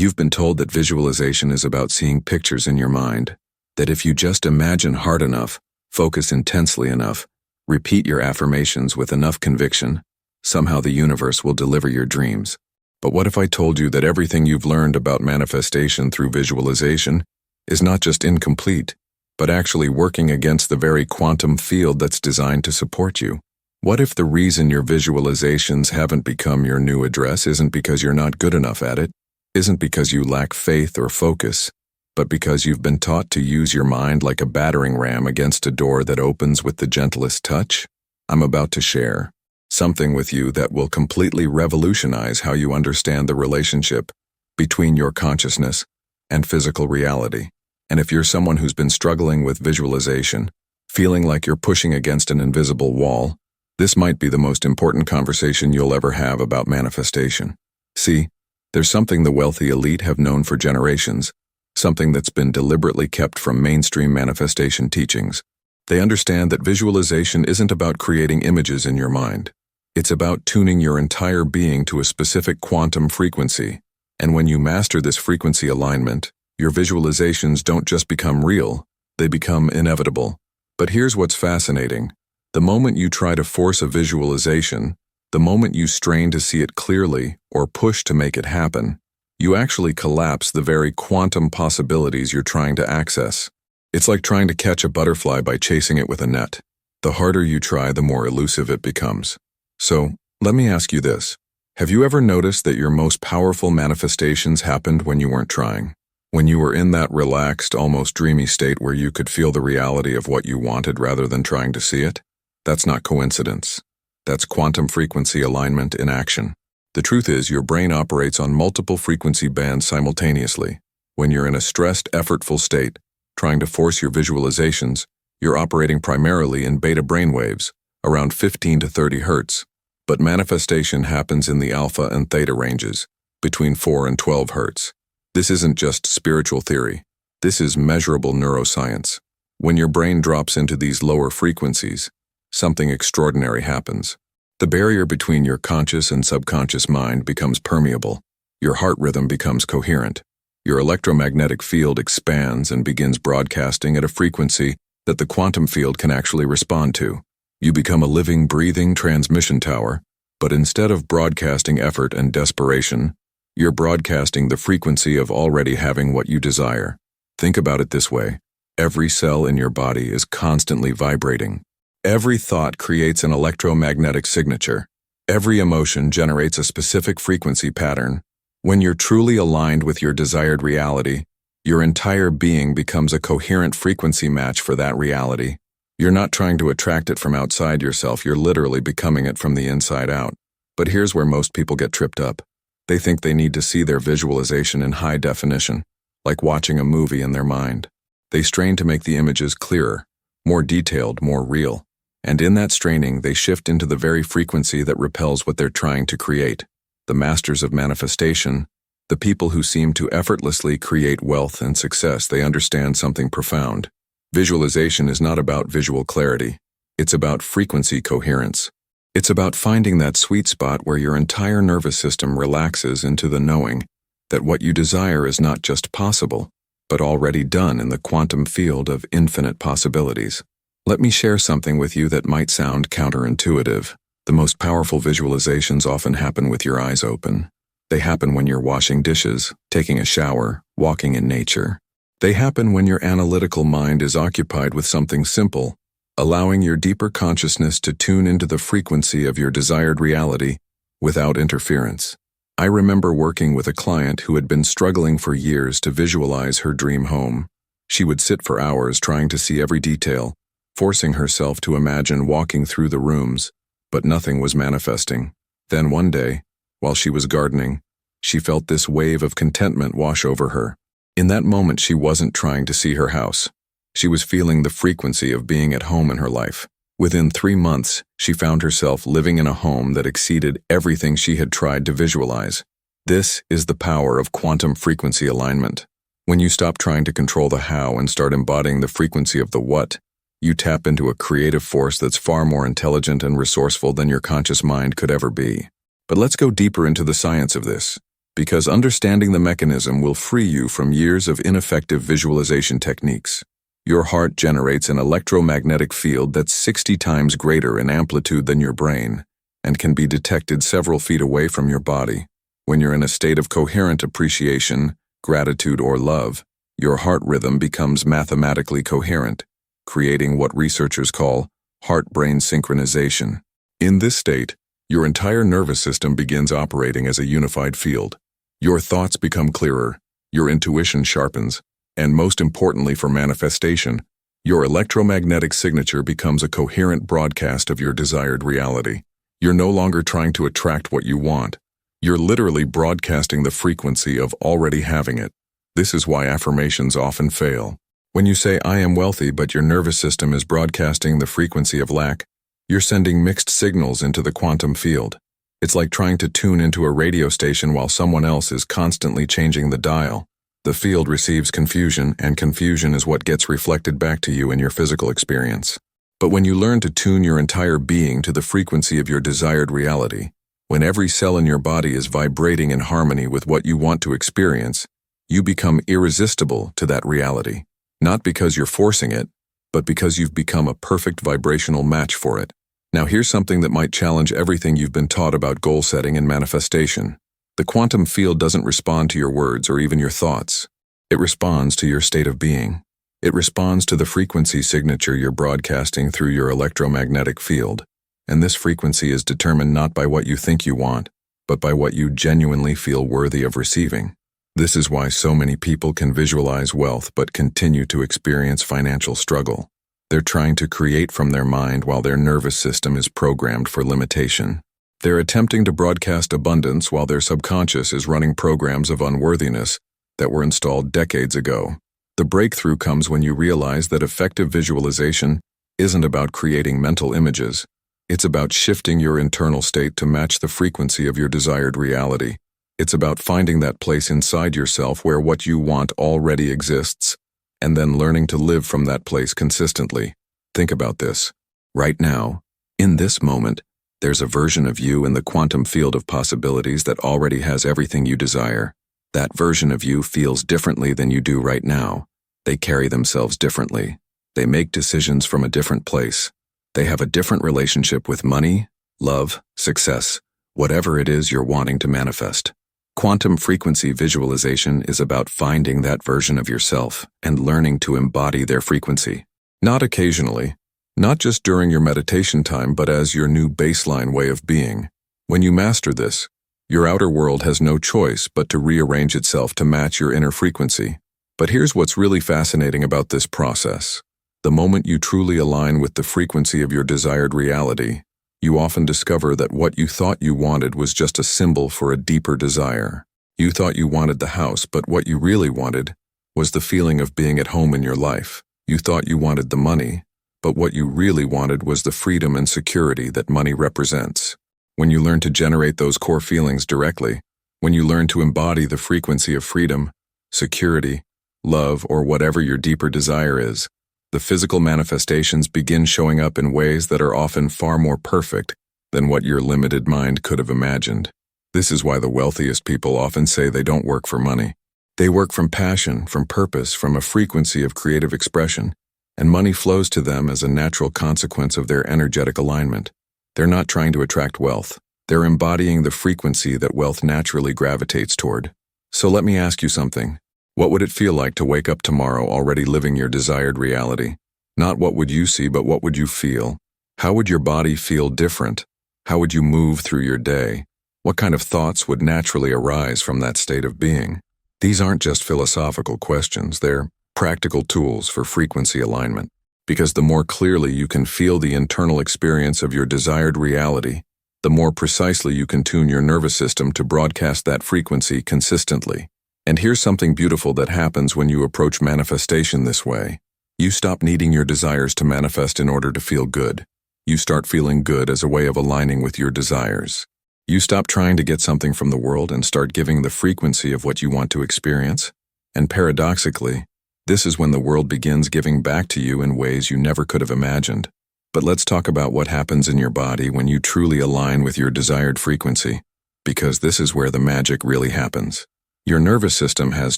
You've been told that visualization is about seeing pictures in your mind, that if you just imagine hard enough, focus intensely enough, repeat your affirmations with enough conviction, somehow the universe will deliver your dreams. But what if I told you that everything you've learned about manifestation through visualization is not just incomplete, but actually working against the very quantum field that's designed to support you? What if the reason your visualizations haven't become your new address isn't because you're not good enough at it, isn't because you lack faith or focus, but because you've been taught to use your mind like a battering ram against a door that opens with the gentlest touch? I'm about to share something with you that will completely revolutionize how you understand the relationship between your consciousness and physical reality. And if you're someone who's been struggling with visualization, feeling like you're pushing against an invisible wall, this might be the most important conversation you'll ever have about manifestation. See, there's something the wealthy elite have known for generations, something that's been deliberately kept from mainstream manifestation teachings. They understand that visualization isn't about creating images in your mind. It's about tuning your entire being to a specific quantum frequency. And when you master this frequency alignment, your visualizations don't just become real, they become inevitable. But here's what's fascinating. The moment you try to force a visualization, the moment you strain to see it clearly or push to make it happen, you actually collapse the very quantum possibilities you're trying to access. It's like trying to catch a butterfly by chasing it with a net. The harder you try, the more elusive it becomes. So, let me ask you this. Have you ever noticed that your most powerful manifestations happened when you weren't trying? When you were in that relaxed, almost dreamy state where you could feel the reality of what you wanted rather than trying to see it? That's not coincidence. That's quantum frequency alignment in action. The truth is, your brain operates on multiple frequency bands simultaneously. When you're in a stressed, effortful state, trying to force your visualizations, you're operating primarily in beta brainwaves, around 15 to 30 hertz. But manifestation happens in the alpha and theta ranges, between 4 and 12 hertz. This isn't just spiritual theory. This is measurable neuroscience. When your brain drops into these lower frequencies, something extraordinary happens. The barrier between your conscious and subconscious mind becomes permeable. Your heart rhythm becomes coherent. Your electromagnetic field expands and begins broadcasting at a frequency that the quantum field can actually respond to. You become a living, breathing transmission tower, but instead of broadcasting effort and desperation, you're broadcasting the frequency of already having what you desire. Think about it this way. Every cell in your body is constantly vibrating. Every thought creates an electromagnetic signature. Every emotion generates a specific frequency pattern. When you're truly aligned with your desired reality, your entire being becomes a coherent frequency match for that reality. You're not trying to attract it from outside yourself, you're literally becoming it from the inside out. But here's where most people get tripped up. They think they need to see their visualization in high definition, like watching a movie in their mind. They strain to make the images clearer, more detailed, more real. And in that straining, they shift into the very frequency that repels what they're trying to create. The masters of manifestation, the people who seem to effortlessly create wealth and success, they understand something profound. Visualization is not about visual clarity. It's about frequency coherence. It's about finding that sweet spot where your entire nervous system relaxes into the knowing that what you desire is not just possible, but already done in the quantum field of infinite possibilities. Let me share something with you that might sound counterintuitive. The most powerful visualizations often happen with your eyes open. They happen when you're washing dishes, taking a shower, walking in nature. They happen when your analytical mind is occupied with something simple, allowing your deeper consciousness to tune into the frequency of your desired reality without interference. I remember working with a client who had been struggling for years to visualize her dream home. She would sit for hours trying to see every detail, forcing herself to imagine walking through the rooms, but nothing was manifesting. Then one day, while she was gardening, she felt this wave of contentment wash over her. In that moment, she wasn't trying to see her house. She was feeling the frequency of being at home in her life. Within 3 months, she found herself living in a home that exceeded everything she had tried to visualize. This is the power of quantum frequency alignment. When you stop trying to control the how and start embodying the frequency of the what, you tap into a creative force that's far more intelligent and resourceful than your conscious mind could ever be. But let's go deeper into the science of this. because understanding the mechanism will free you from years of ineffective visualization techniques. Your heart generates an electromagnetic field that's 60 times greater in amplitude than your brain, and can be detected several feet away from your body. When you're in a state of coherent appreciation, gratitude, or love, your heart rhythm becomes mathematically coherent, creating what researchers call heart-brain synchronization. In this state, your entire nervous system begins operating as a unified field. Your thoughts become clearer, your intuition sharpens, and most importantly for manifestation, your electromagnetic signature becomes a coherent broadcast of your desired reality. You're no longer trying to attract what you want. You're literally broadcasting the frequency of already having it. This is why affirmations often fail. When you say, "I am wealthy," but your nervous system is broadcasting the frequency of lack, you're sending mixed signals into the quantum field. It's like trying to tune into a radio station while someone else is constantly changing the dial. The field receives confusion, and confusion is what gets reflected back to you in your physical experience. But when you learn to tune your entire being to the frequency of your desired reality, when every cell in your body is vibrating in harmony with what you want to experience, you become irresistible to that reality. Not because you're forcing it, but because you've become a perfect vibrational match for it. Now here's something that might challenge everything you've been taught about goal setting and manifestation. The quantum field doesn't respond to your words or even your thoughts. It responds to your state of being. It responds to the frequency signature you're broadcasting through your electromagnetic field. And this frequency is determined not by what you think you want, but by what you genuinely feel worthy of receiving. This is why so many people can visualize wealth but continue to experience financial struggle. They're trying to create from their mind while their nervous system is programmed for limitation. They're attempting to broadcast abundance while their subconscious is running programs of unworthiness that were installed decades ago. The breakthrough comes when you realize that effective visualization isn't about creating mental images. It's about shifting your internal state to match the frequency of your desired reality. It's about finding that place inside yourself where what you want already exists, and then learning to live from that place consistently. Think about this. Right now, in this moment, there's a version of you in the quantum field of possibilities that already has everything you desire. That version of you feels differently than you do right now. They carry themselves differently. They make decisions from a different place. They have a different relationship with money, love, success, whatever it is you're wanting to manifest. Quantum frequency visualization is about finding that version of yourself and learning to embody their frequency. Not occasionally, not just during your meditation time, but as your new baseline way of being. When you master this, your outer world has no choice but to rearrange itself to match your inner frequency. But here's what's really fascinating about this process. The moment you truly align with the frequency of your desired reality, you often discover that what you thought you wanted was just a symbol for a deeper desire. You thought you wanted the house, but what you really wanted was the feeling of being at home in your life. You thought you wanted the money, but what you really wanted was the freedom and security that money represents. When you learn to generate those core feelings directly, when you learn to embody the frequency of freedom, security, love, or whatever your deeper desire is, the physical manifestations begin showing up in ways that are often far more perfect than what your limited mind could have imagined. This is why the wealthiest people often say they don't work for money. They work from passion, from purpose, from a frequency of creative expression, and money flows to them as a natural consequence of their energetic alignment. They're not trying to attract wealth. They're embodying the frequency that wealth naturally gravitates toward. So let me ask you something. What would it feel like to wake up tomorrow already living your desired reality? Not what would you see, but what would you feel? How would your body feel different? How would you move through your day? What kind of thoughts would naturally arise from that state of being? These aren't just philosophical questions, they're practical tools for frequency alignment. Because the more clearly you can feel the internal experience of your desired reality, the more precisely you can tune your nervous system to broadcast that frequency consistently. And here's something beautiful that happens when you approach manifestation this way. You stop needing your desires to manifest in order to feel good. You start feeling good as a way of aligning with your desires. You stop trying to get something from the world and start giving the frequency of what you want to experience. And paradoxically, this is when the world begins giving back to you in ways you never could have imagined. But let's talk about what happens in your body when you truly align with your desired frequency. because this is where the magic really happens. Your nervous system has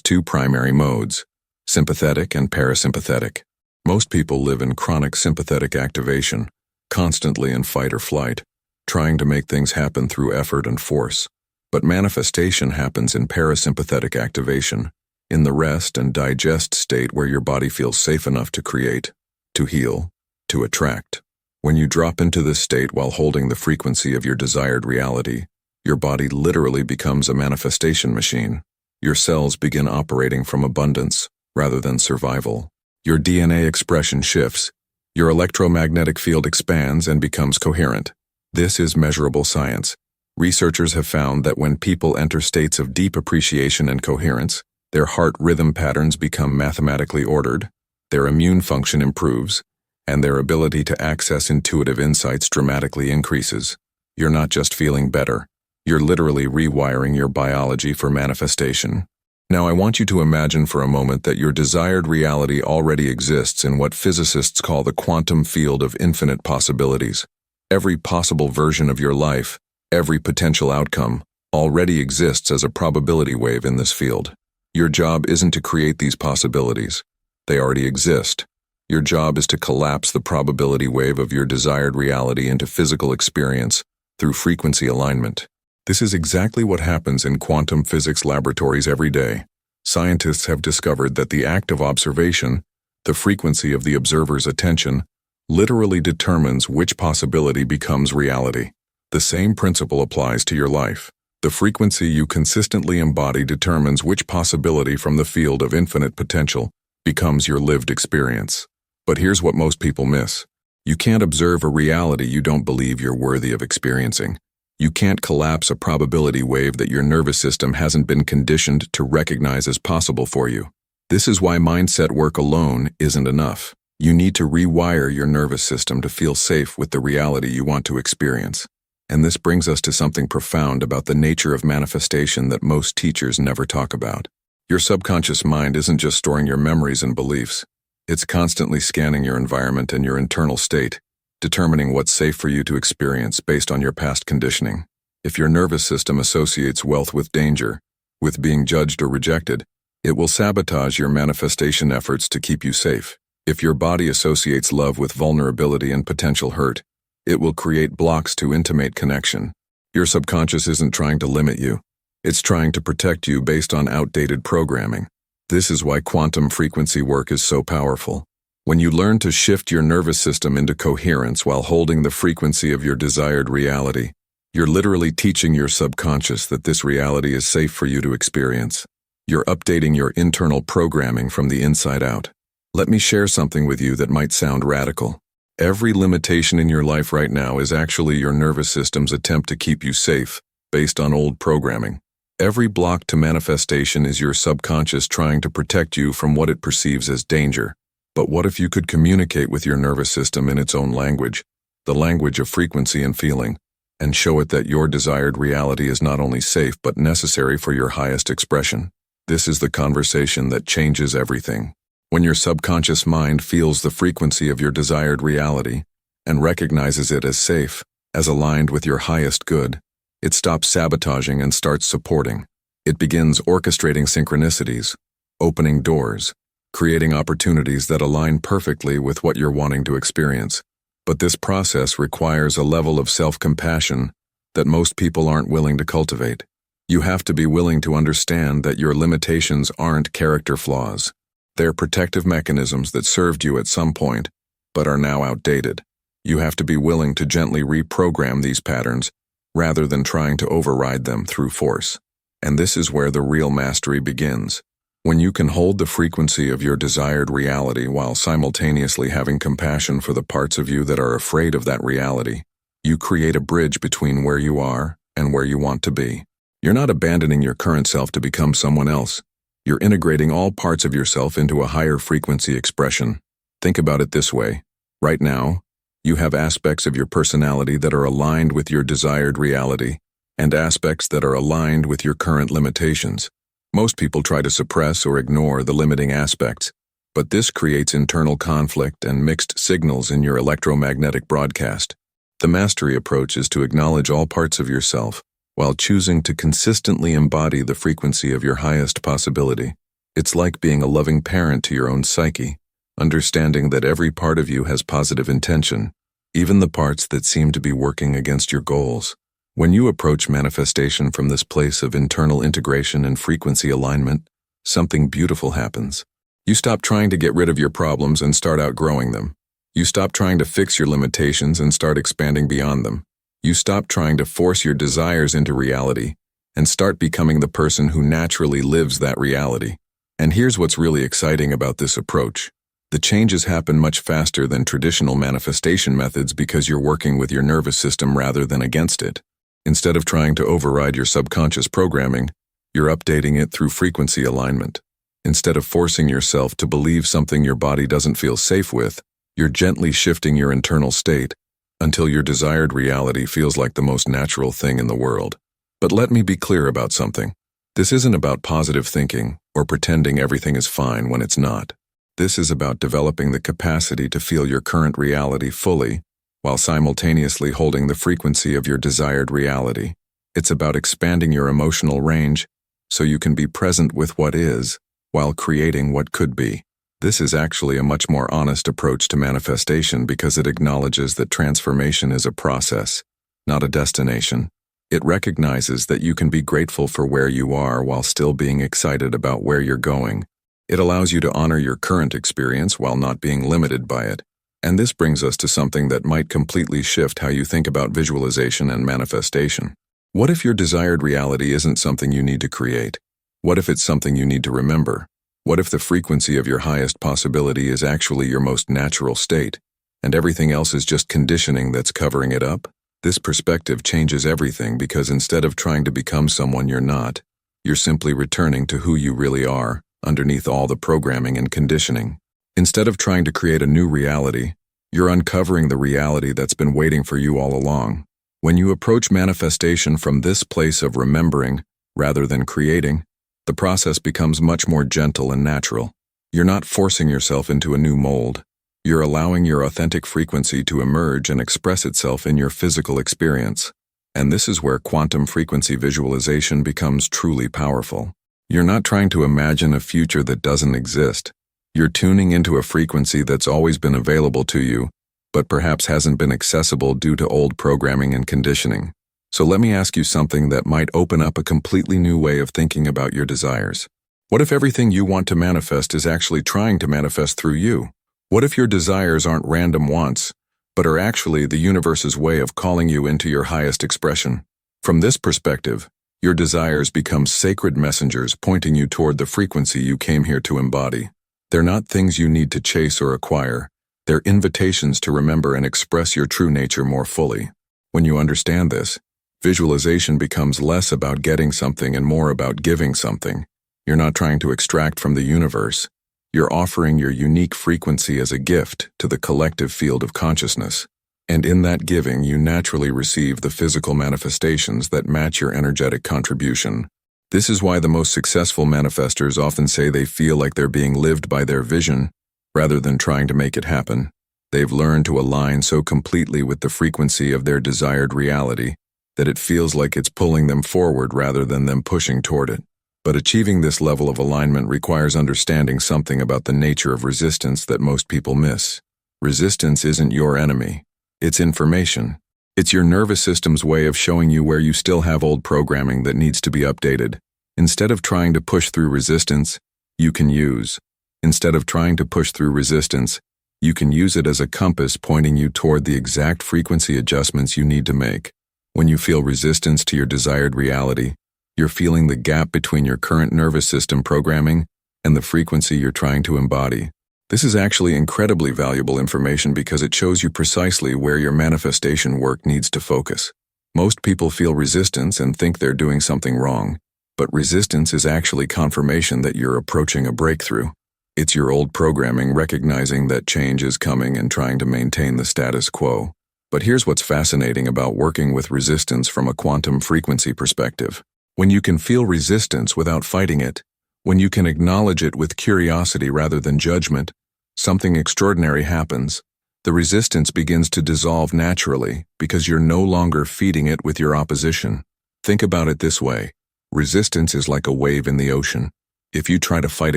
two primary modes, sympathetic and parasympathetic. Most people live in chronic sympathetic activation, constantly in fight or flight, trying to make things happen through effort and force. But manifestation happens in parasympathetic activation, in the rest and digest state where your body feels safe enough to create, to heal, to attract. When you drop into this state while holding the frequency of your desired reality, your body literally becomes a manifestation machine. Your cells begin operating from abundance rather than survival. Your DNA expression shifts. Your electromagnetic field expands and becomes coherent. This is measurable science. Researchers have found that when people enter states of deep appreciation and coherence, their heart rhythm patterns become mathematically ordered, their immune function improves, and their ability to access intuitive insights dramatically increases. You're not just feeling better, you're literally rewiring your biology for manifestation. Now I want you to imagine for a moment that your desired reality already exists in what physicists call the quantum field of infinite possibilities. Every possible version of your life, every potential outcome, already exists as a probability wave in this field. Your job isn't to create these possibilities. They already exist. Your job is to collapse the probability wave of your desired reality into physical experience through frequency alignment. This is exactly what happens in quantum physics laboratories every day. Scientists have discovered that the act of observation, the frequency of the observer's attention, literally determines which possibility becomes reality. The same principle applies to your life. The frequency you consistently embody determines which possibility from the field of infinite potential becomes your lived experience. But here's what most people miss. You can't observe a reality you don't believe you're worthy of experiencing. You can't collapse a probability wave that your nervous system hasn't been conditioned to recognize as possible for you. This is why mindset work alone isn't enough. You need to rewire your nervous system to feel safe with the reality you want to experience. And this brings us to something profound about the nature of manifestation that most teachers never talk about. Your subconscious mind isn't just storing your memories and beliefs. It's constantly scanning your environment and your internal state, determining what's safe for you to experience based on your past conditioning. If your nervous system associates wealth with danger, with being judged or rejected, it will sabotage your manifestation efforts to keep you safe. If your body associates love with vulnerability and potential hurt, it will create blocks to intimate connection. Your subconscious isn't trying to limit you. It's trying to protect you based on outdated programming. This is why quantum frequency work is so powerful. When you learn to shift your nervous system into coherence while holding the frequency of your desired reality, you're literally teaching your subconscious that this reality is safe for you to experience. You're updating your internal programming from the inside out. Let me share something with you that might sound radical. Every limitation in your life right now is actually your nervous system's attempt to keep you safe, based on old programming. Every block to manifestation is your subconscious trying to protect you from what it perceives as danger. But what if you could communicate with your nervous system in its own language, the language of frequency and feeling, and show it that your desired reality is not only safe but necessary for your highest expression? This is the conversation that changes everything. When your subconscious mind feels the frequency of your desired reality and recognizes it as safe, as aligned with your highest good, it stops sabotaging and starts supporting. It begins orchestrating synchronicities, opening doors, creating opportunities that align perfectly with what you're wanting to experience. But this process requires a level of self-compassion that most people aren't willing to cultivate. You have to be willing to understand that your limitations aren't character flaws. They're protective mechanisms that served you at some point, but are now outdated. You have to be willing to gently reprogram these patterns rather than trying to override them through force. And this is where the real mastery begins. When you can hold the frequency of your desired reality while simultaneously having compassion for the parts of you that are afraid of that reality, you create a bridge between where you are and where you want to be. You're not abandoning your current self to become someone else. You're integrating all parts of yourself into a higher frequency expression. Think about it this way. Right now, you have aspects of your personality that are aligned with your desired reality, and aspects that are aligned with your current limitations. Most people try to suppress or ignore the limiting aspects, but this creates internal conflict and mixed signals in your electromagnetic broadcast. The mastery approach is to acknowledge all parts of yourself, while choosing to consistently embody the frequency of your highest possibility. It's like being a loving parent to your own psyche, understanding that every part of you has positive intention, even the parts that seem to be working against your goals. When you approach manifestation from this place of internal integration and frequency alignment, something beautiful happens. You stop trying to get rid of your problems and start outgrowing them. You stop trying to fix your limitations and start expanding beyond them. You stop trying to force your desires into reality and start becoming the person who naturally lives that reality. And here's what's really exciting about this approach. The changes happen much faster than traditional manifestation methods because you're working with your nervous system rather than against it. Instead of trying to override your subconscious programming, you're updating it through frequency alignment. Instead of forcing yourself to believe something your body doesn't feel safe with, you're gently shifting your internal state until your desired reality feels like the most natural thing in the world. But let me be clear about something. This isn't about positive thinking or pretending everything is fine when it's not. This is about developing the capacity to feel your current reality fully while simultaneously holding the frequency of your desired reality. It's about expanding your emotional range so you can be present with what is while creating what could be. This is actually a much more honest approach to manifestation because it acknowledges that transformation is a process, not a destination. It recognizes that you can be grateful for where you are while still being excited about where you're going. It allows you to honor your current experience while not being limited by it. And this brings us to something that might completely shift how you think about visualization and manifestation. What if your desired reality isn't something you need to create? What if it's something you need to remember? What if the frequency of your highest possibility is actually your most natural state, and everything else is just conditioning that's covering it up? This perspective changes everything because instead of trying to become someone you're not, you're simply returning to who you really are, underneath all the programming and conditioning. Instead of trying to create a new reality, you're uncovering the reality that's been waiting for you all along. When you approach manifestation from this place of remembering rather than creating, the process becomes much more gentle and natural. You're not forcing yourself into a new mold. You're allowing your authentic frequency to emerge and express itself in your physical experience. And this is where quantum frequency visualization becomes truly powerful. You're not trying to imagine a future that doesn't exist. You're tuning into a frequency that's always been available to you, but perhaps hasn't been accessible due to old programming and conditioning. So let me ask you something that might open up a completely new way of thinking about your desires. What if everything you want to manifest is actually trying to manifest through you? What if your desires aren't random wants, but are actually the universe's way of calling you into your highest expression? From this perspective, your desires become sacred messengers pointing you toward the frequency you came here to embody. They're not things you need to chase or acquire. They're invitations to remember and express your true nature more fully. When you understand this, visualization becomes less about getting something and more about giving something. You're not trying to extract from the universe. You're offering your unique frequency as a gift to the collective field of consciousness. And in that giving, you naturally receive the physical manifestations that match your energetic contribution. This is why the most successful manifestors often say they feel like they're being lived by their vision, rather than trying to make it happen. They've learned to align so completely with the frequency of their desired reality that it feels like it's pulling them forward rather than them pushing toward it. But achieving this level of alignment requires understanding something about the nature of resistance that most people miss. Resistance isn't your enemy. It's information. It's your nervous system's way of showing you where you still have old programming that needs to be updated. Instead of trying to push through resistance, you can use. Instead of trying to push through resistance, you can use it as a compass pointing you toward the exact frequency adjustments you need to make. When you feel resistance to your desired reality, you're feeling the gap between your current nervous system programming and the frequency you're trying to embody. This is actually incredibly valuable information because it shows you precisely where your manifestation work needs to focus. Most people feel resistance and think they're doing something wrong, but resistance is actually confirmation that you're approaching a breakthrough. It's your old programming recognizing that change is coming and trying to maintain the status quo. But here's what's fascinating about working with resistance from a quantum frequency perspective. When you can feel resistance without fighting it, when you can acknowledge it with curiosity rather than judgment, something extraordinary happens. The resistance begins to dissolve naturally because you're no longer feeding it with your opposition. Think about it this way. Resistance is like a wave in the ocean. If you try to fight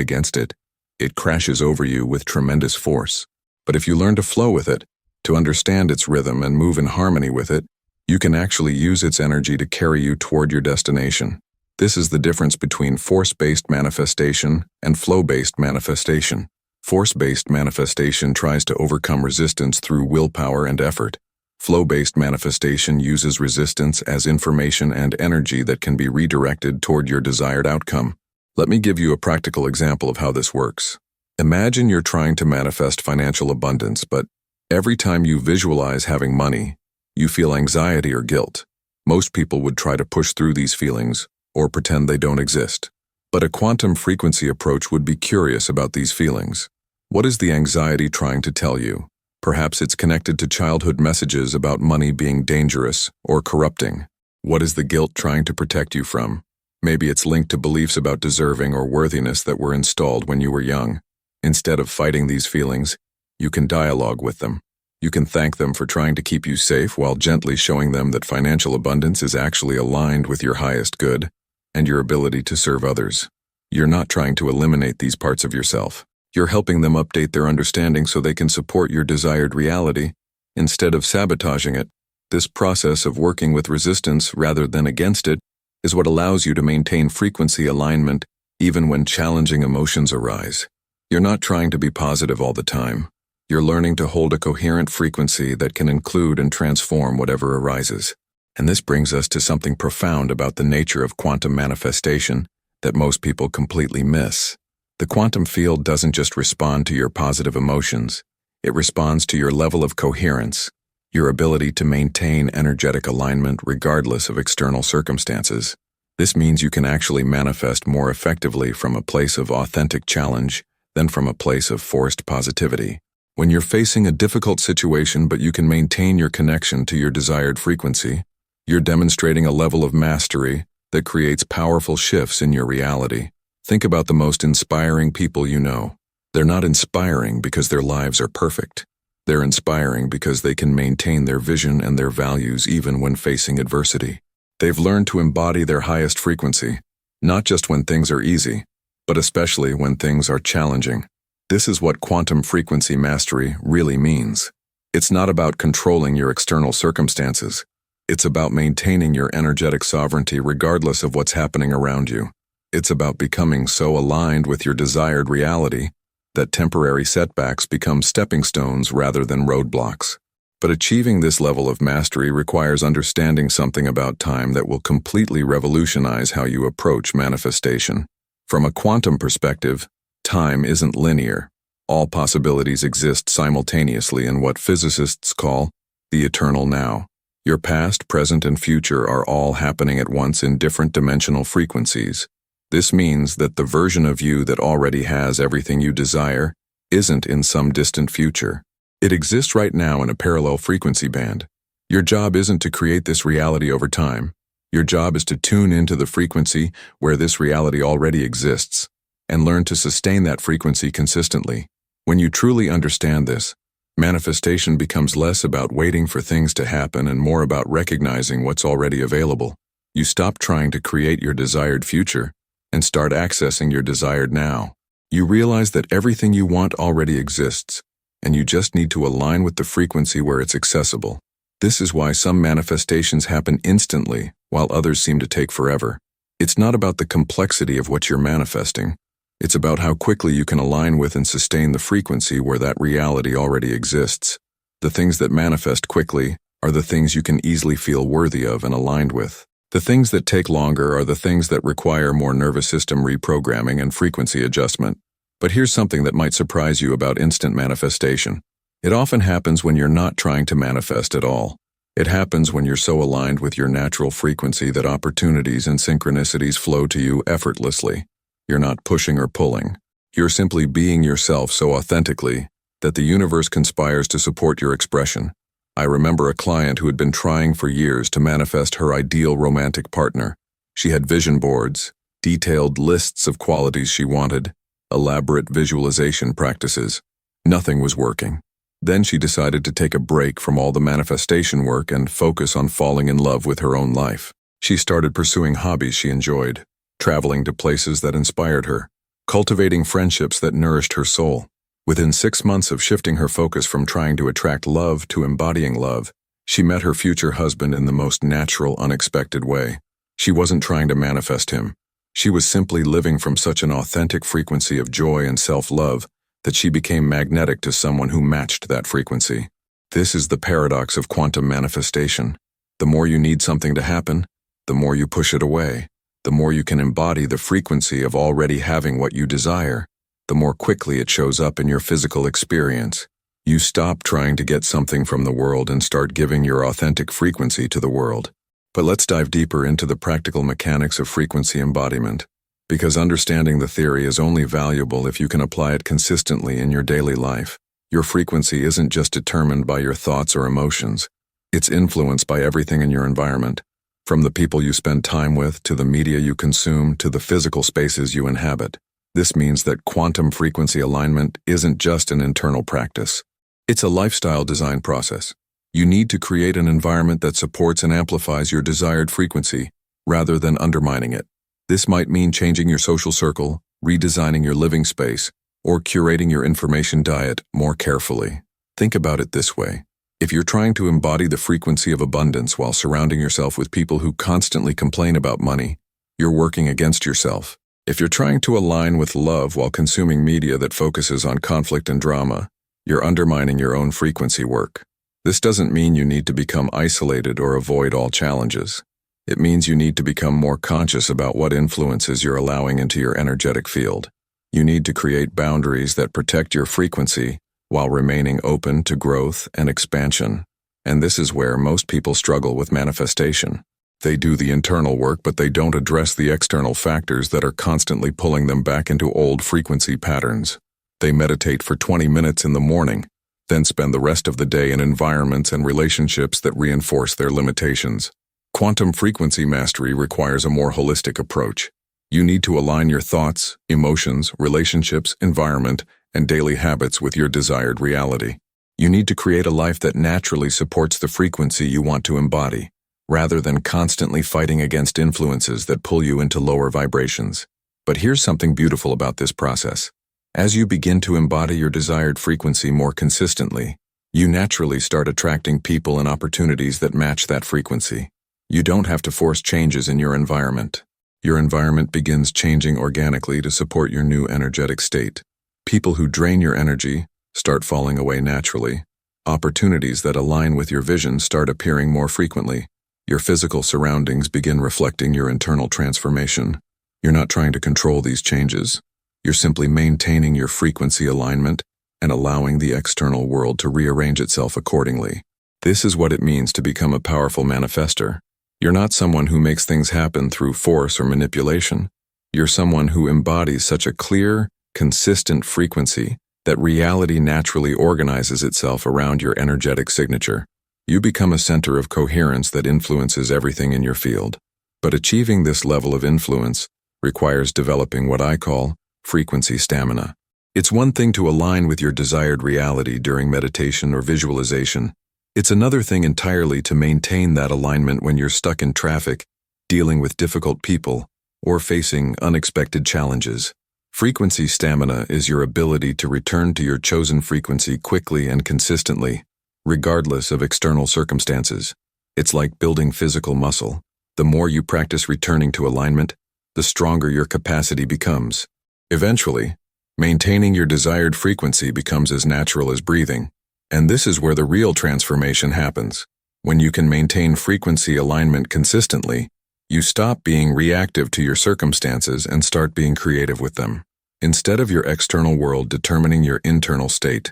against it, it crashes over you with tremendous force. But if you learn to flow with it, to understand its rhythm and move in harmony with it, you can actually use its energy to carry you toward your destination. This is the difference between force-based manifestation and flow-based manifestation. Force-based manifestation tries to overcome resistance through willpower and effort. Flow-based manifestation uses resistance as information and energy that can be redirected toward your desired outcome. Let me give you a practical example of how this works. Imagine you're trying to manifest financial abundance, but every time you visualize having money, you feel anxiety or guilt. Most people would try to push through these feelings or pretend they don't exist. But a quantum frequency approach would be curious about these feelings. What is the anxiety trying to tell you? Perhaps it's connected to childhood messages about money being dangerous or corrupting. What is the guilt trying to protect you from? Maybe it's linked to beliefs about deserving or worthiness that were installed when you were young. Instead of fighting these feelings, you can dialogue with them. You can thank them for trying to keep you safe while gently showing them that financial abundance is actually aligned with your highest good and your ability to serve others. You're not trying to eliminate these parts of yourself. You're helping them update their understanding so they can support your desired reality instead of sabotaging it. This process of working with resistance rather than against it is what allows you to maintain frequency alignment even when challenging emotions arise. You're not trying to be positive all the time. You're learning to hold a coherent frequency that can include and transform whatever arises. And this brings us to something profound about the nature of quantum manifestation that most people completely miss. The quantum field doesn't just respond to your positive emotions. It responds to your level of coherence, your ability to maintain energetic alignment regardless of external circumstances. This means you can actually manifest more effectively from a place of authentic challenge than from a place of forced positivity. When you're facing a difficult situation but you can maintain your connection to your desired frequency, you're demonstrating a level of mastery that creates powerful shifts in your reality. Think about the most inspiring people you know. They're not inspiring because their lives are perfect. They're inspiring because they can maintain their vision and their values even when facing adversity. They've learned to embody their highest frequency, not just when things are easy, but especially when things are challenging. This is what quantum frequency mastery really means. It's not about controlling your external circumstances. It's about maintaining your energetic sovereignty regardless of what's happening around you. It's about becoming so aligned with your desired reality that temporary setbacks become stepping stones rather than roadblocks. But achieving this level of mastery requires understanding something about time that will completely revolutionize how you approach manifestation. From a quantum perspective, time isn't linear. All possibilities exist simultaneously in what physicists call the eternal now. Your past, present, and future are all happening at once in different dimensional frequencies. This means that the version of you that already has everything you desire isn't in some distant future. It exists right now in a parallel frequency band. Your job isn't to create this reality over time. Your job is to tune into the frequency where this reality already exists and learn to sustain that frequency consistently. When you truly understand this, manifestation becomes less about waiting for things to happen and more about recognizing what's already available. You stop trying to create your desired future and start accessing your desired now. You realize that everything you want already exists, and you just need to align with the frequency where it's accessible. This is why some manifestations happen instantly, while others seem to take forever. It's not about the complexity of what you're manifesting. It's about how quickly you can align with and sustain the frequency where that reality already exists. The things that manifest quickly are the things you can easily feel worthy of and aligned with. The things that take longer are the things that require more nervous system reprogramming and frequency adjustment. But here's something that might surprise you about instant manifestation. It often happens when you're not trying to manifest at all. It happens when you're so aligned with your natural frequency that opportunities and synchronicities flow to you effortlessly. You're not pushing or pulling. You're simply being yourself so authentically that the universe conspires to support your expression. I remember a client who had been trying for years to manifest her ideal romantic partner. She had vision boards, detailed lists of qualities she wanted, elaborate visualization practices. Nothing was working. Then she decided to take a break from all the manifestation work and focus on falling in love with her own life. She started pursuing hobbies she enjoyed, traveling to places that inspired her, cultivating friendships that nourished her soul. Within 6 months of shifting her focus from trying to attract love to embodying love, she met her future husband in the most natural, unexpected way. She wasn't trying to manifest him. She was simply living from such an authentic frequency of joy and self-love that she became magnetic to someone who matched that frequency. This is the paradox of quantum manifestation. The more you need something to happen, the more you push it away. The more you can embody the frequency of already having what you desire, the more quickly it shows up in your physical experience. You stop trying to get something from the world and start giving your authentic frequency to the world. But let's dive deeper into the practical mechanics of frequency embodiment, because understanding the theory is only valuable if you can apply it consistently in your daily life. Your frequency isn't just determined by your thoughts or emotions. It's influenced by everything in your environment, from the people you spend time with to the media you consume to the physical spaces you inhabit. This means that quantum frequency alignment isn't just an internal practice. It's a lifestyle design process. You need to create an environment that supports and amplifies your desired frequency, rather than undermining it. This might mean changing your social circle, redesigning your living space, or curating your information diet more carefully. Think about it this way. If you're trying to embody the frequency of abundance while surrounding yourself with people who constantly complain about money, you're working against yourself. If you're trying to align with love while consuming media that focuses on conflict and drama, you're undermining your own frequency work. This doesn't mean you need to become isolated or avoid all challenges. It means you need to become more conscious about what influences you're allowing into your energetic field. You need to create boundaries that protect your frequency while remaining open to growth and expansion. And this is where most people struggle with manifestation. They do the internal work, but they don't address the external factors that are constantly pulling them back into old frequency patterns. They meditate for 20 minutes in the morning, then spend the rest of the day in environments and relationships that reinforce their limitations. Quantum frequency mastery requires a more holistic approach. You need to align your thoughts, emotions, relationships, environment, and daily habits with your desired reality. You need to create a life that naturally supports the frequency you want to embody, rather than constantly fighting against influences that pull you into lower vibrations. But here's something beautiful about this process. As you begin to embody your desired frequency more consistently, you naturally start attracting people and opportunities that match that frequency. You don't have to force changes in your environment. Your environment begins changing organically to support your new energetic state. People who drain your energy start falling away naturally. Opportunities that align with your vision start appearing more frequently. Your physical surroundings begin reflecting your internal transformation. You're not trying to control these changes. You're simply maintaining your frequency alignment and allowing the external world to rearrange itself accordingly. This is what it means to become a powerful manifester. You're not someone who makes things happen through force or manipulation. You're someone who embodies such a clear, consistent frequency that reality naturally organizes itself around your energetic signature. You become a center of coherence that influences everything in your field. But achieving this level of influence requires developing what I call frequency stamina. It's one thing to align with your desired reality during meditation or visualization. It's another thing entirely to maintain that alignment when you're stuck in traffic, dealing with difficult people, or facing unexpected challenges. Frequency stamina is your ability to return to your chosen frequency quickly and consistently, regardless of external circumstances. It's like building physical muscle. The more you practice returning to alignment, the stronger your capacity becomes. Eventually, maintaining your desired frequency becomes as natural as breathing. And this is where the real transformation happens. When you can maintain frequency alignment consistently, you stop being reactive to your circumstances and start being creative with them. Instead of your external world determining your internal state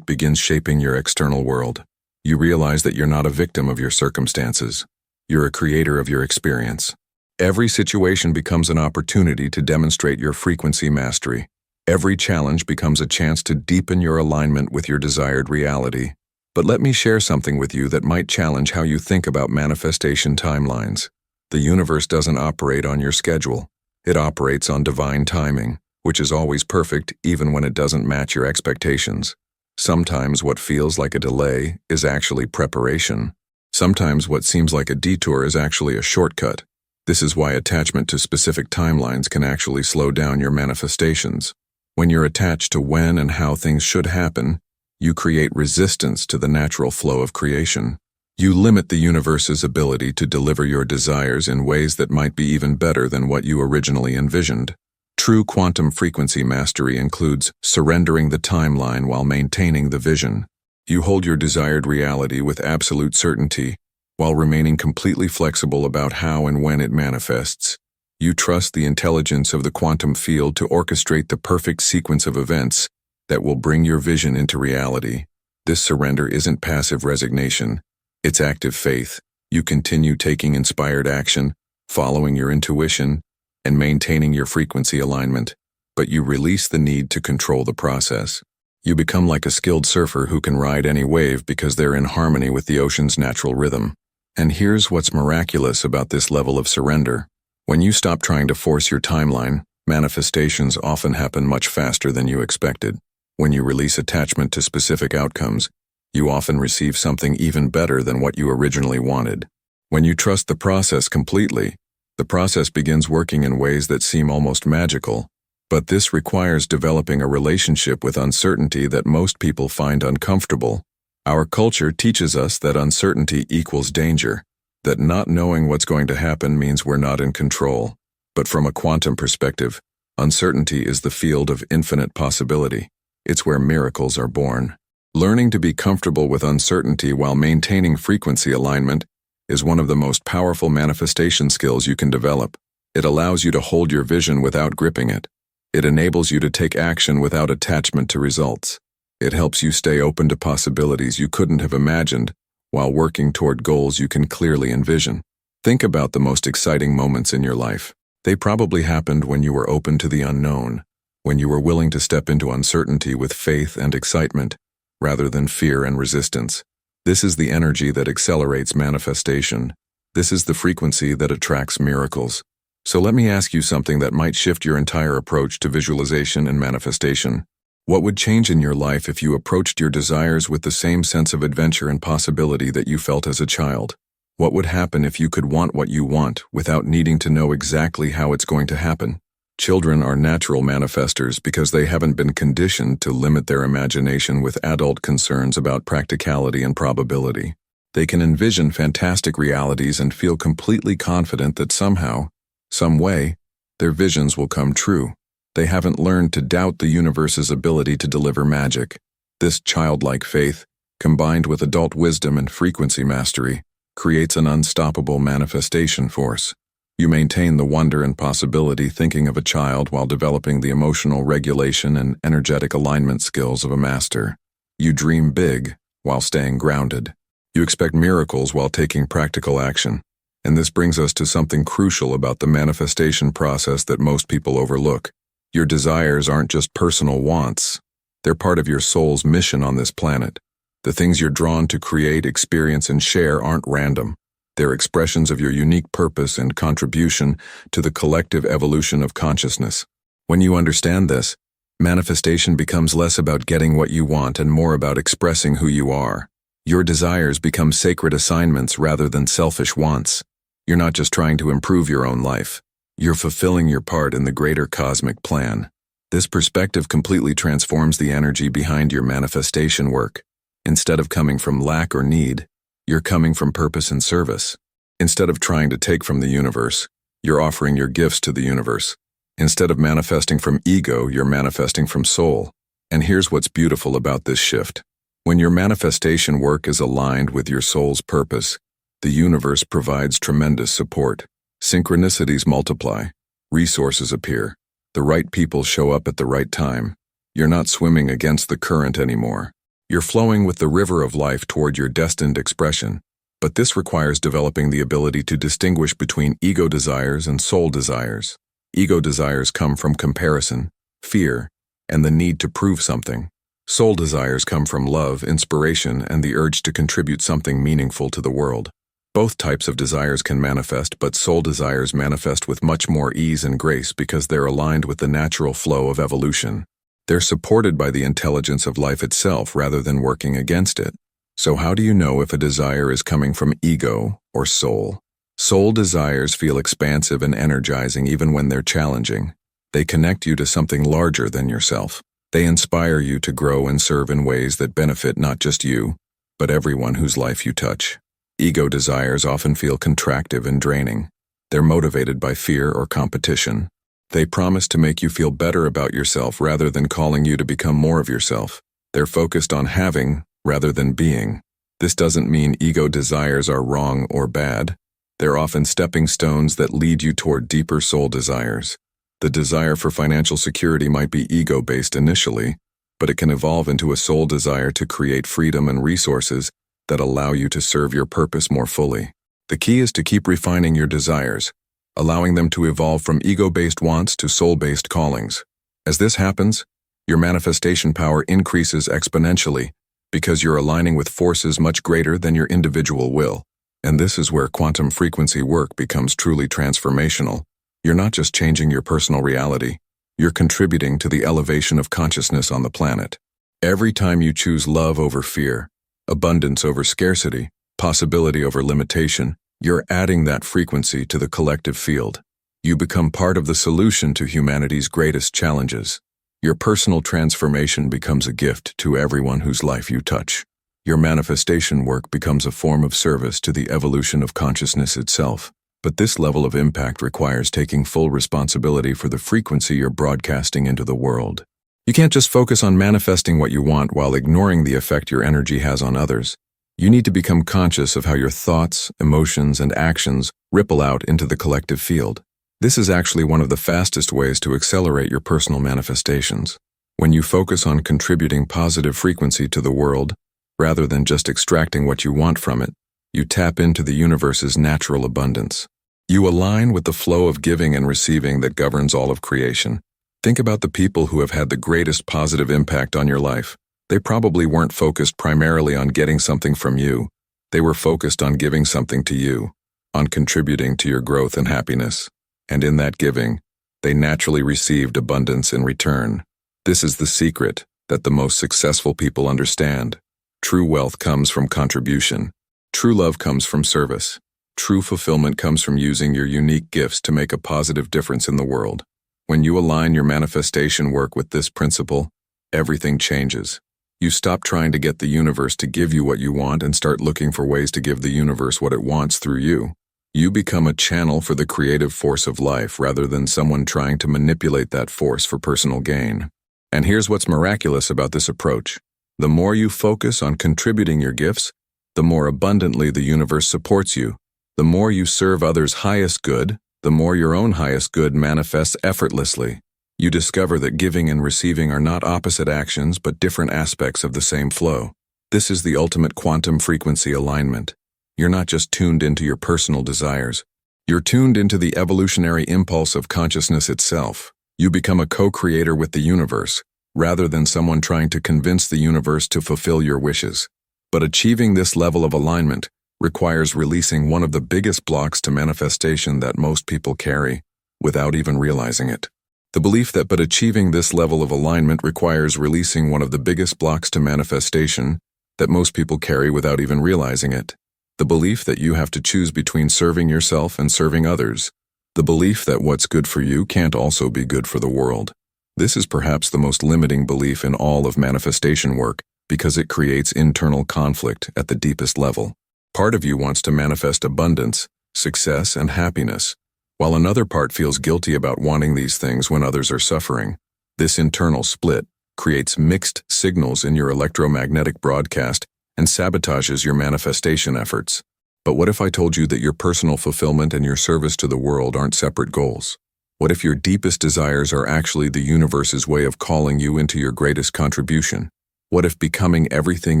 begins shaping your external world. You realize that you're not a victim of your circumstances. You're a creator of your experience. Every situation becomes an opportunity to demonstrate your frequency mastery. Every challenge becomes a chance to deepen your alignment with your desired reality. But let me share something with you that might challenge how you think about manifestation timelines. The universe doesn't operate on your schedule. It operates on divine timing, which is always perfect even when it doesn't match your expectations. Sometimes what feels like a delay is actually preparation. Sometimes what seems like a detour is actually a shortcut. This is why attachment to specific timelines can actually slow down your manifestations. When you're attached to when and how things should happen, you create resistance to the natural flow of creation. You limit the universe's ability to deliver your desires in ways that might be even better than what you originally envisioned. True quantum frequency mastery includes surrendering the timeline while maintaining the vision. You hold your desired reality with absolute certainty, while remaining completely flexible about how and when it manifests. You trust the intelligence of the quantum field to orchestrate the perfect sequence of events that will bring your vision into reality. This surrender isn't passive resignation, it's active faith. You continue taking inspired action, following your intuition, and maintaining your frequency alignment, but you release the need to control the process. You become like a skilled surfer who can ride any wave because they're in harmony with the ocean's natural rhythm. And here's what's miraculous about this level of surrender. When you stop trying to force your timeline, manifestations often happen much faster than you expected. When you release attachment to specific outcomes, you often receive something even better than what you originally wanted. When you trust the process completely, the process begins working in ways that seem almost magical. But this requires developing a relationship with uncertainty that most people find uncomfortable. Our culture teaches us that uncertainty equals danger, that not knowing what's going to happen means we're not in control. But from a quantum perspective, uncertainty is the field of infinite possibility. It's where miracles are born. Learning to be comfortable with uncertainty while maintaining frequency alignment is one of the most powerful manifestation skills you can develop. It allows you to hold your vision without gripping it. It enables you to take action without attachment to results. It helps you stay open to possibilities you couldn't have imagined while working toward goals you can clearly envision. Think about the most exciting moments in your life. They probably happened when you were open to the unknown, when you were willing to step into uncertainty with faith and excitement, rather than fear and resistance. This is the energy that accelerates manifestation. This is the frequency that attracts miracles. So let me ask you something that might shift your entire approach to visualization and manifestation. What would change in your life if you approached your desires with the same sense of adventure and possibility that you felt as a child? What would happen if you could want what you want without needing to know exactly how it's going to happen? Children are natural manifestors because they haven't been conditioned to limit their imagination with adult concerns about practicality and probability. They can envision fantastic realities and feel completely confident that somehow, some way, their visions will come true. They haven't learned to doubt the universe's ability to deliver magic. This childlike faith, combined with adult wisdom and frequency mastery, creates an unstoppable manifestation force. You maintain the wonder and possibility thinking of a child while developing the emotional regulation and energetic alignment skills of a master. You dream big while staying grounded. You expect miracles while taking practical action. And this brings us to something crucial about the manifestation process that most people overlook. Your desires aren't just personal wants. They're part of your soul's mission on this planet. The things you're drawn to create, experience, and share aren't random. They're expressions of your unique purpose and contribution to the collective evolution of consciousness. When you understand this, manifestation becomes less about getting what you want and more about expressing who you are. Your desires become sacred assignments rather than selfish wants. You're not just trying to improve your own life. You're fulfilling your part in the greater cosmic plan. This perspective completely transforms the energy behind your manifestation work. Instead of coming from lack or need, you're coming from purpose and service. Instead of trying to take from the universe, you're offering your gifts to the universe. Instead of manifesting from ego, you're manifesting from soul. And here's what's beautiful about this shift. When your manifestation work is aligned with your soul's purpose, the universe provides tremendous support. Synchronicities multiply, resources appear, the right people show up at the right time. You're not swimming against the current anymore. You're flowing with the river of life toward your destined expression. But this requires developing the ability to distinguish between ego desires and soul desires. Ego desires come from comparison, fear, and the need to prove something. Soul desires come from love, inspiration, and the urge to contribute something meaningful to the world. Both types of desires can manifest, but soul desires manifest with much more ease and grace because they're aligned with the natural flow of evolution. They're supported by the intelligence of life itself rather than working against it. So how do you know if a desire is coming from ego or soul? Soul desires feel expansive and energizing even when they're challenging. They connect you to something larger than yourself. They inspire you to grow and serve in ways that benefit not just you, but everyone whose life you touch. Ego desires often feel contractive and draining. They're motivated by fear or competition. They promise to make you feel better about yourself rather than calling you to become more of yourself. They're focused on having rather than being. This doesn't mean ego desires are wrong or bad. They're often stepping stones that lead you toward deeper soul desires. The desire for financial security might be ego-based initially, but it can evolve into a soul desire to create freedom and resources that allow you to serve your purpose more fully. The key is to keep refining your desires, allowing them to evolve from ego-based wants to soul-based callings. As this happens, your manifestation power increases exponentially because you're aligning with forces much greater than your individual will. And this is where quantum frequency work becomes truly transformational. You're not just changing your personal reality, you're contributing to the elevation of consciousness on the planet. Every time you choose love over fear, abundance over scarcity, possibility over limitation, you're adding that frequency to the collective field. You become part of the solution to humanity's greatest challenges. Your personal transformation becomes a gift to everyone whose life you touch. Your manifestation work becomes a form of service to the evolution of consciousness itself. But this level of impact requires taking full responsibility for the frequency you're broadcasting into the world. You can't just focus on manifesting what you want while ignoring the effect your energy has on others. You need to become conscious of how your thoughts, emotions, and actions ripple out into the collective field. This is actually one of the fastest ways to accelerate your personal manifestations. When you focus on contributing positive frequency to the world, rather than just extracting what you want from it, you tap into the universe's natural abundance. You align with the flow of giving and receiving that governs all of creation. Think about the people who have had the greatest positive impact on your life. They probably weren't focused primarily on getting something from you. They were focused on giving something to you, on contributing to your growth and happiness. And in that giving, they naturally received abundance in return. This is the secret that the most successful people understand. True wealth comes from contribution. True love comes from service. True fulfillment comes from using your unique gifts to make a positive difference in the world. When you align your manifestation work with this principle, everything changes. You stop trying to get the universe to give you what you want and start looking for ways to give the universe what it wants through you. You become a channel for the creative force of life rather than someone trying to manipulate that force for personal gain. And here's what's miraculous about this approach. The more you focus on contributing your gifts, the more abundantly the universe supports you. The more you serve others' highest good, the more your own highest good manifests effortlessly. You discover that giving and receiving are not opposite actions but different aspects of the same flow. This is the ultimate quantum frequency alignment. You're not just tuned into your personal desires. You're tuned into the evolutionary impulse of consciousness itself. You become a co-creator with the universe, rather than someone trying to convince the universe to fulfill your wishes. But achieving this level of alignment requires releasing one of the biggest blocks to manifestation that most people carry, without even realizing it. The belief that achieving this level of alignment requires releasing one of the biggest blocks to manifestation that most people carry without even realizing it. The belief that you have to choose between serving yourself and serving others. The belief that what's good for you can't also be good for the world. This is perhaps the most limiting belief in all of manifestation work because it creates internal conflict at the deepest level. Part of you wants to manifest abundance, success, and happiness, while another part feels guilty about wanting these things when others are suffering. This internal split creates mixed signals in your electromagnetic broadcast and sabotages your manifestation efforts. But what if I told you that your personal fulfillment and your service to the world aren't separate goals? What if your deepest desires are actually the universe's way of calling you into your greatest contribution? What if becoming everything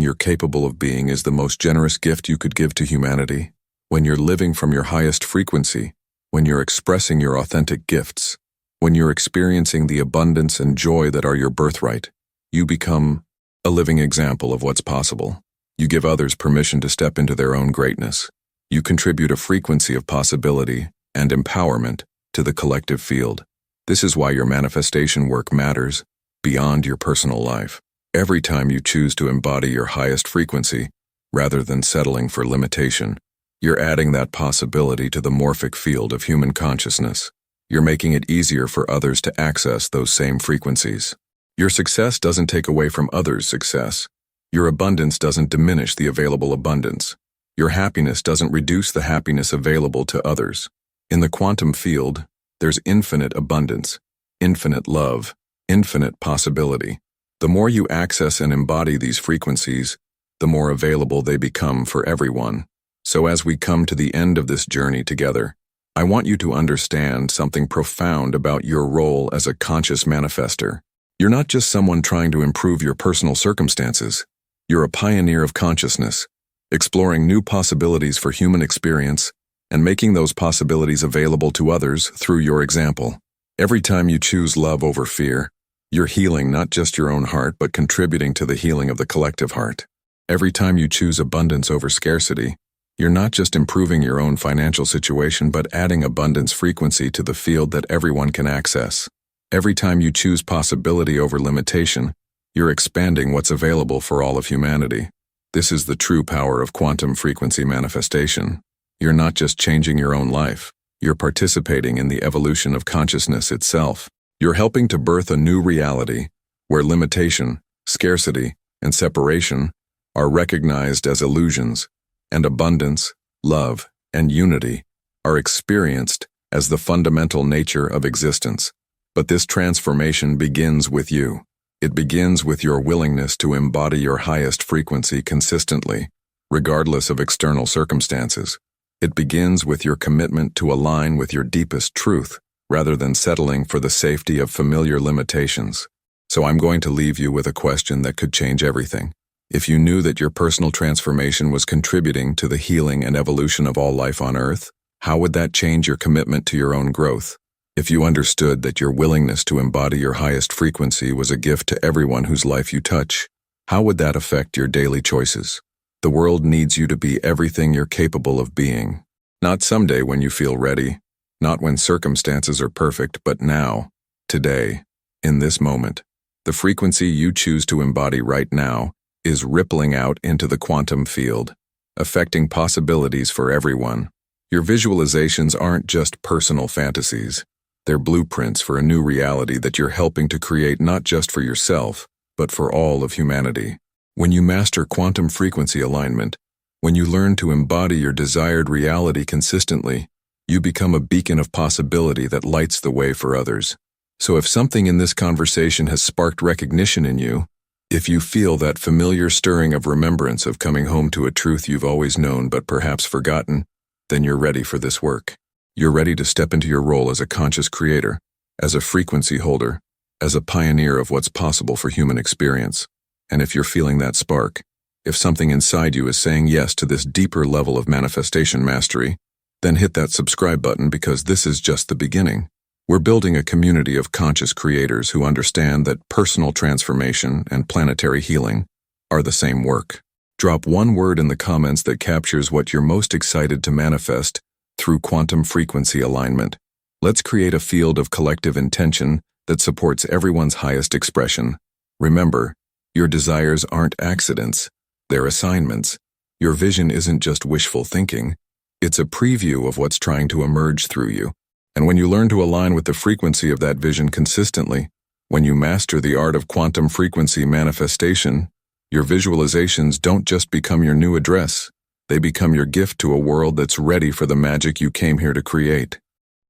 you're capable of being is the most generous gift you could give to humanity? When you're living from your highest frequency, when you're expressing your authentic gifts, when you're experiencing the abundance and joy that are your birthright, you become a living example of what's possible. You give others permission to step into their own greatness. You contribute a frequency of possibility and empowerment to the collective field. This is why your manifestation work matters beyond your personal life. Every time you choose to embody your highest frequency, rather than settling for limitation. You're adding that possibility to the morphic field of human consciousness. You're making it easier for others to access those same frequencies. Your success doesn't take away from others' success. Your abundance doesn't diminish the available abundance. Your happiness doesn't reduce the happiness available to others. In the quantum field, there's infinite abundance, infinite love, infinite possibility. The more you access and embody these frequencies, the more available they become for everyone. So as we come to the end of this journey together, I want you to understand something profound about your role as a conscious manifester. You're not just someone trying to improve your personal circumstances. You're a pioneer of consciousness, exploring new possibilities for human experience and making those possibilities available to others through your example. Every time you choose love over fear, you're healing not just your own heart but contributing to the healing of the collective heart. Every time you choose abundance over scarcity, you're not just improving your own financial situation but adding abundance frequency to the field that everyone can access. Every time you choose possibility over limitation, you're expanding what's available for all of humanity. This is the true power of quantum frequency manifestation. You're not just changing your own life, you're participating in the evolution of consciousness itself. You're helping to birth a new reality where limitation, scarcity, and separation are recognized as illusions, and abundance, love, and unity are experienced as the fundamental nature of existence. But this transformation begins with you. It begins with your willingness to embody your highest frequency consistently, regardless of external circumstances. It begins with your commitment to align with your deepest truth, rather than settling for the safety of familiar limitations. So I'm going to leave you with a question that could change everything. If you knew that your personal transformation was contributing to the healing and evolution of all life on Earth, how would that change your commitment to your own growth? If you understood that your willingness to embody your highest frequency was a gift to everyone whose life you touch, how would that affect your daily choices? The world needs you to be everything you're capable of being. Not someday when you feel ready, not when circumstances are perfect, but now, today, in this moment. The frequency you choose to embody right now is rippling out into the quantum field, affecting possibilities for everyone. Your visualizations aren't just personal fantasies. They're blueprints for a new reality that you're helping to create not just for yourself, but for all of humanity. When you master quantum frequency alignment, when you learn to embody your desired reality consistently, you become a beacon of possibility that lights the way for others. So if something in this conversation has sparked recognition in you, if you feel that familiar stirring of remembrance of coming home to a truth you've always known but perhaps forgotten, then you're ready for this work. You're ready to step into your role as a conscious creator, as a frequency holder, as a pioneer of what's possible for human experience. And if you're feeling that spark, if something inside you is saying yes to this deeper level of manifestation mastery, then hit that subscribe button because this is just the beginning. We're building a community of conscious creators who understand that personal transformation and planetary healing are the same work. Drop one word in the comments that captures what you're most excited to manifest through quantum frequency alignment. Let's create a field of collective intention that supports everyone's highest expression. Remember, your desires aren't accidents, they're assignments. Your vision isn't just wishful thinking, it's a preview of what's trying to emerge through you. And when you learn to align with the frequency of that vision consistently, when you master the art of quantum frequency manifestation, your visualizations don't just become your new address, they become your gift to a world that's ready for the magic you came here to create.